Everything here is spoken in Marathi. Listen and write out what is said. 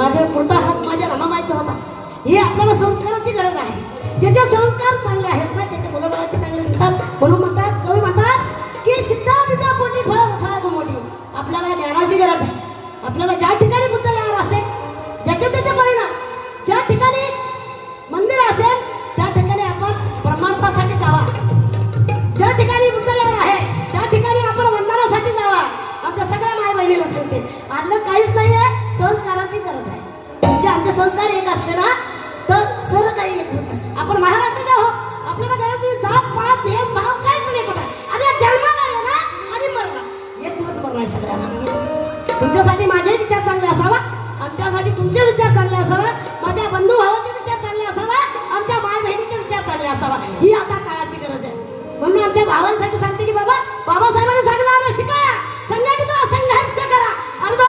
माझ्या पुढचा हात माझ्या रमाबाईचा होता. हे आपल्याला संस्काराची गरज आहे. ज्याचे संस्कार चांगले आहेत ना त्याच्या मुलाबाळाचे चांगले निघतात. म्हणून म्हणतात, कवी म्हणतात की सिद्धा बिजा पोटी फळ रसाळ मोठी. आपल्याला ज्ञानाची गरज आहे. आपल्याला ज्या ठिकाणी बुद्ध यावर असेल, ज्याचे त्याचे परिणाम, ज्या ठिकाणी मंदिर असेल त्या ठिकाणी आपण ब्रह्मांडासाठी जावा. ज्या ठिकाणी बुद्ध यावर आहे त्या ठिकाणी आपण वंदनासाठी जावा. आमच्या सगळ्या माय बहिणीला सांगते, आलं काहीच नाही आहे, संस्काराची गरज आहे. तुमचे आमचे संस्कार एक असले ना तर सर्व काही एक होतं. आपण महाराष्ट्राचे आहोत, आपल्याला गरज नाही जात पात भेदभाव काहीच नाही कुठं. आणि जन्माला येणार आणि मरणार, एक दिवस मरणार सगळ्यांना. तुमच्यासाठी माझे विचार चांगले असावा, आमच्यासाठी तुमचे विचार चांगले असावा, माझ्या बंधू भावाचे विचार चांगले असावा, आमच्या माय बहिणीचे विचार चांगले असावा. ही आता काळाची गरज आहे. म्हणून आमच्या भावांसाठी